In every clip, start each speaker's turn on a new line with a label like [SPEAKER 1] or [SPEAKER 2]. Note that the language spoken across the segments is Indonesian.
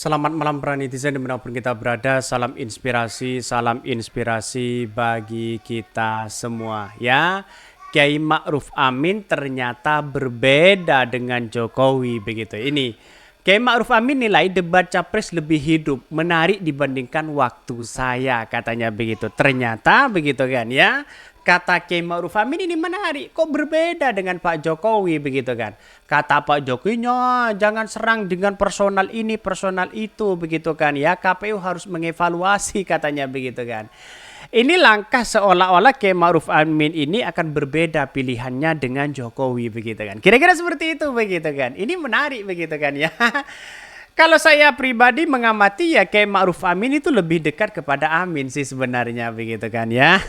[SPEAKER 1] Selamat malam para netizen dimanapun kita berada. Salam inspirasi bagi kita semua ya. Kiai Ma'ruf Amin ternyata berbeda dengan Jokowi begitu. Ini Kiai Ma'ruf Amin nilai debat capres lebih hidup, menarik dibandingkan waktu saya katanya begitu. Ternyata begitu kan ya. Kata Kiai Ma'ruf Amin ini menarik, kok berbeda dengan Pak Jokowi begitu kan. Kata Pak Jokowi, jangan serang dengan personal ini, personal itu begitu kan ya. KPU harus mengevaluasi katanya begitu kan. Ini langkah seolah-olah Kiai Ma'ruf Amin ini akan berbeda pilihannya dengan Jokowi begitu kan. Kira-kira seperti itu begitu kan. Ini menarik begitu kan ya. Kalau saya pribadi mengamati ya Kiai Ma'ruf Amin itu lebih dekat kepada Amin sih sebenarnya begitu kan ya.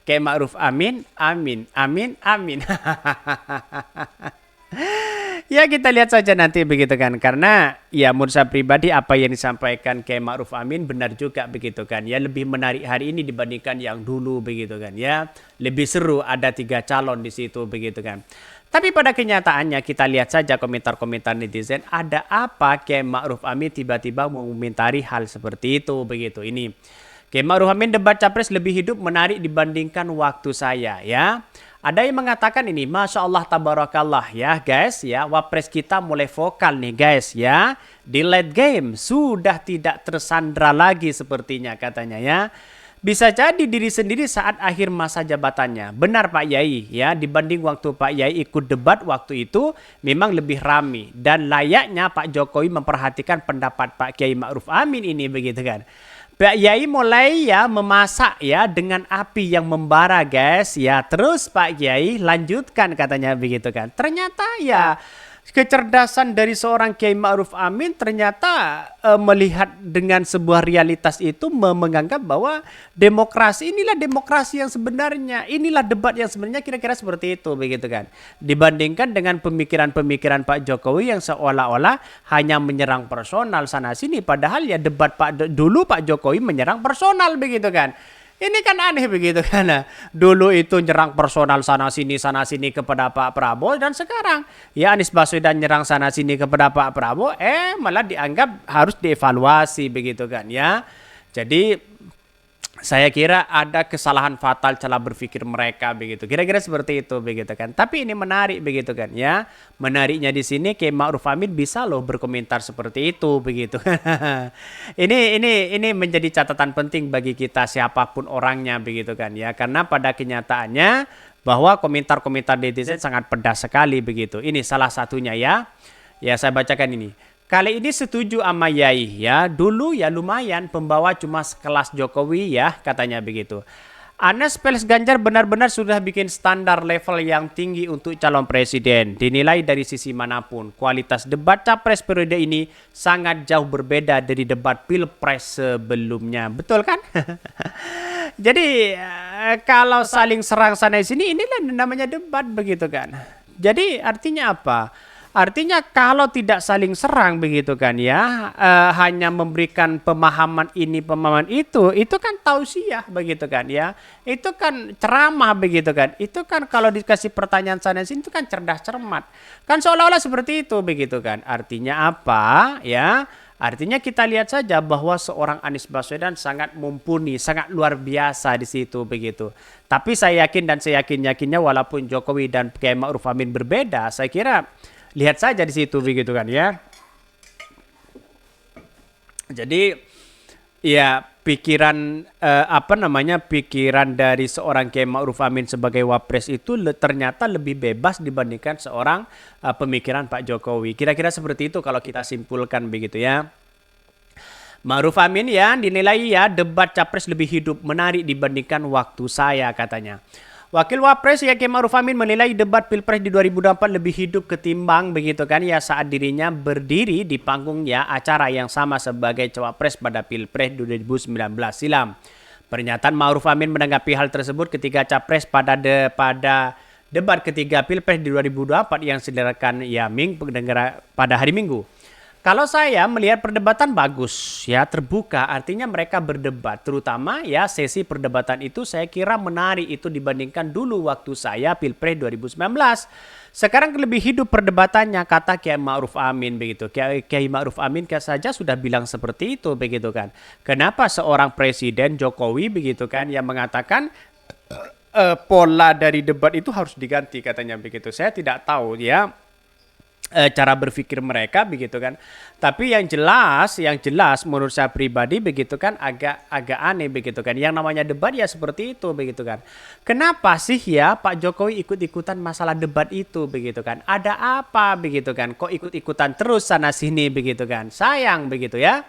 [SPEAKER 1] Kiai Ma'ruf Amin, Amin, Amin, Amin. Ya kita lihat saja nanti begitu kan. Karena ya menurut saya pribadi apa yang disampaikan Kiai Ma'ruf Amin benar juga begitu kan. Ya lebih menarik hari ini dibandingkan yang dulu begitu kan ya. Lebih seru, ada 3 calon di situ begitu kan. Tapi pada kenyataannya kita lihat saja komentar-komentar netizen. Ada apa Kiai Ma'ruf Amin tiba-tiba mengomentari hal seperti itu begitu. Ini Kiai Ma'ruf Amin debat capres lebih hidup, menarik dibandingkan waktu saya ya. Ada yang mengatakan ini, Masya Allah tabarakallah ya guys ya. Wapres kita mulai vokal nih guys ya. Di late game sudah tidak tersandra lagi sepertinya katanya ya. Bisa jadi diri sendiri saat akhir masa jabatannya. Benar Pak Yai ya, dibanding waktu Pak Yai ikut debat waktu itu memang lebih ramai. Dan layaknya Pak Jokowi memperhatikan pendapat Pak Kiai Ma'ruf Amin ini begitu kan. Pak Yai mulai ya memasak ya dengan api yang membara guys ya. Terus Pak Kiai lanjutkan katanya begitu kan. Ternyata ya kecerdasan dari seorang Kiai Ma'ruf Amin ternyata melihat dengan sebuah realitas itu menganggap bahwa demokrasi inilah demokrasi yang sebenarnya, inilah debat yang sebenarnya, kira-kira seperti itu begitu kan. Dibandingkan dengan pemikiran-pemikiran Pak Jokowi yang seolah-olah hanya menyerang personal sana sini, padahal ya debat dulu Pak Jokowi menyerang personal begitu kan. Ini kan aneh begitu kan. Dulu itu nyerang personal sana sini kepada Pak Prabowo, dan sekarang ya Anies Baswedan nyerang sana sini kepada Pak Prabowo, malah dianggap harus dievaluasi begitu kan ya. Jadi saya kira ada kesalahan fatal cara berpikir mereka begitu. Kira-kira seperti itu begitu kan. Tapi ini menarik begitu kan ya. Menariknya di sini Kiai Ma'ruf Amin bisa loh berkomentar seperti itu begitu. Ini menjadi catatan penting bagi kita siapapun orangnya begitu kan ya. Karena pada kenyataannya bahwa komentar-komentar netizen sangat pedas sekali begitu. Ini salah satunya ya. Ya saya bacakan ini. Kali ini setuju sama Yai ya. Dulu ya lumayan pembawa cuma sekelas Jokowi ya katanya begitu. Anies plus Ganjar benar-benar sudah bikin standar level yang tinggi untuk calon presiden. Dinilai dari sisi manapun. Kualitas debat capres periode ini sangat jauh berbeda dari debat pilpres sebelumnya. Betul kan? Jadi kalau saling serang sana sini inilah namanya debat begitu kan. Jadi artinya apa? Artinya kalau tidak saling serang begitu kan ya, hanya memberikan pemahaman ini pemahaman itu kan tausiah begitu kan ya, itu kan ceramah begitu kan, itu kan kalau dikasih pertanyaan sana sini itu kan cerdas cermat, kan seolah-olah seperti itu begitu kan. Artinya apa ya? Artinya kita lihat saja bahwa seorang Anies Baswedan sangat mumpuni, sangat luar biasa di situ begitu. Tapi saya yakin dan saya yakinnya walaupun Jokowi dan Kiai Ma'ruf Amin berbeda, saya kira lihat saja di situ begitu kan ya. Jadi ya pikiran pikiran dari seorang Kiai Ma'ruf Amin sebagai wapres itu ternyata lebih bebas dibandingkan seorang pemikiran Pak Jokowi. Kira-kira seperti itu kalau kita simpulkan begitu ya. Ma'ruf Amin ya dinilai ya debat capres lebih hidup, menarik dibandingkan waktu saya katanya. Wakil Wapres ya Kiai Ma'ruf Amin menilai debat Pilpres di 2024 lebih hidup ketimbang begitu kan ya saat dirinya berdiri di panggung ya acara yang sama sebagai cawapres pada Pilpres 2019 silam. Pernyataan Ma'ruf Amin menanggapi hal tersebut ketika capres pada debat ketiga Pilpres di 2024 yang diselenggarakan ya pada hari Minggu. Kalau saya melihat perdebatan bagus, ya terbuka, artinya mereka berdebat, terutama ya sesi perdebatan itu saya kira menarik itu dibandingkan dulu waktu saya Pilpres 2019. Sekarang lebih hidup perdebatannya, kata Kiai Ma'ruf Amin begitu. Kiai Ma'ruf Amin saja sudah bilang seperti itu begitu kan. Kenapa seorang Presiden Jokowi begitu kan yang mengatakan pola dari debat itu harus diganti katanya begitu. Saya tidak tahu ya cara berpikir mereka begitu kan. Tapi yang jelas menurut saya pribadi begitu kan agak aneh begitu kan. Yang namanya debat ya seperti itu begitu kan. Kenapa sih ya Pak Jokowi ikut-ikutan masalah debat itu begitu kan? Ada apa begitu kan? Kok ikut-ikutan terus sana sini begitu kan? Sayang begitu ya.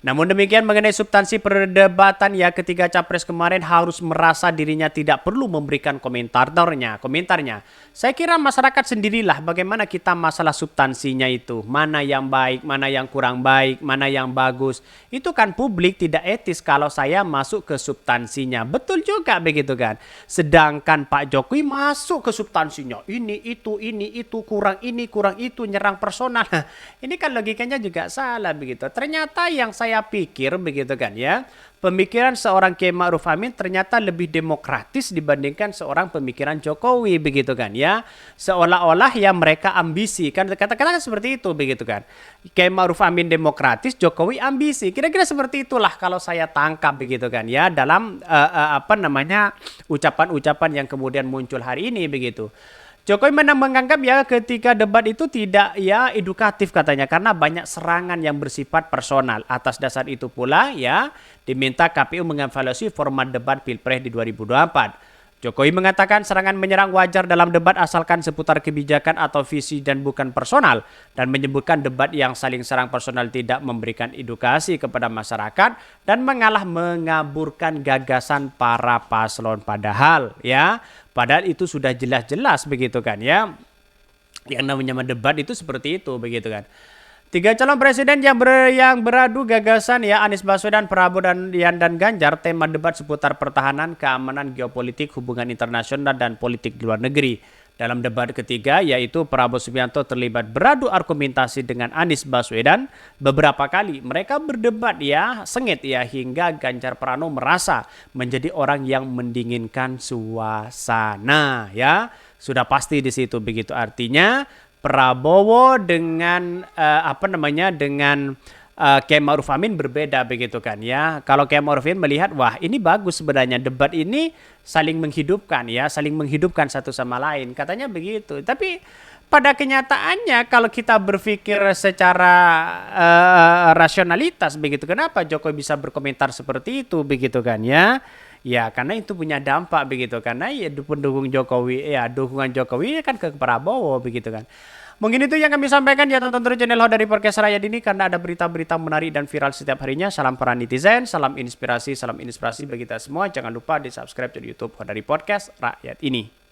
[SPEAKER 1] Namun demikian mengenai substansi perdebatan ya ketika Capres kemarin harus merasa dirinya tidak perlu memberikan komentarnya. Saya kira masyarakat sendirilah bagaimana kita masalah substansinya itu. Mana yang baik, mana yang kurang baik, mana yang bagus. Itu kan publik tidak etis kalau saya masuk ke substansinya. Betul juga begitu kan. Sedangkan Pak Jokowi masuk ke substansinya. Ini, itu, kurang itu, nyerang personal. Ini kan logikanya juga salah begitu. Ternyata yang saya pikir begitu kan ya, pemikiran seorang Kiai Ma'ruf Amin ternyata lebih demokratis dibandingkan seorang pemikiran Jokowi begitu kan ya. Seolah-olah ya mereka ambisi kan, kata-kata seperti itu begitu kan. Kiai Ma'ruf Amin demokratis, Jokowi ambisi. Kira-kira seperti itulah kalau saya tangkap begitu kan ya dalam ucapan-ucapan yang kemudian muncul hari ini begitu. Jokowi menganggap ya ketika debat itu tidak ya edukatif katanya karena banyak serangan yang bersifat personal. Atas dasar itu pula ya diminta KPU mengevaluasi format debat Pilpres di 2024. Jokowi mengatakan serangan menyerang wajar dalam debat asalkan seputar kebijakan atau visi dan bukan personal, dan menyebutkan debat yang saling serang personal tidak memberikan edukasi kepada masyarakat dan mengaburkan gagasan para paslon. Padahal itu sudah jelas-jelas begitu kan ya. Yang namanya debat itu seperti itu begitu kan. 3 calon presiden yang beradu gagasan ya, Anies Baswedan, Prabowo dan Ganjar. Tema debat seputar pertahanan, keamanan, geopolitik, hubungan internasional dan politik luar negeri. Dalam debat ketiga yaitu Prabowo Subianto terlibat beradu argumentasi dengan Anies Baswedan beberapa kali. Mereka berdebat ya sengit ya hingga Ganjar Pranowo merasa menjadi orang yang mendinginkan suasana ya. Sudah pasti di situ begitu, artinya Prabowo dengan Kiai Ma'ruf Amin berbeda begitu kan ya. Kalau Kiai Ma'ruf Amin melihat wah ini bagus sebenarnya debat ini saling menghidupkan satu sama lain, katanya begitu. Tapi pada kenyataannya kalau kita berpikir secara rasionalitas begitu, kenapa Jokowi bisa berkomentar seperti itu begitu kan ya? Ya karena itu punya dampak begitu, karena ya pendukung Jokowi ya dukungan Jokowi kan ke Prabowo begitu kan. Mungkin itu yang kami sampaikan ya, tonton terus channel Ho dari Podcast Rakyat ini karena ada berita-berita menarik dan viral setiap harinya. Salam para netizen, salam inspirasi bagi kita semua. Jangan lupa di subscribe di YouTube Ho dari Podcast Rakyat ini.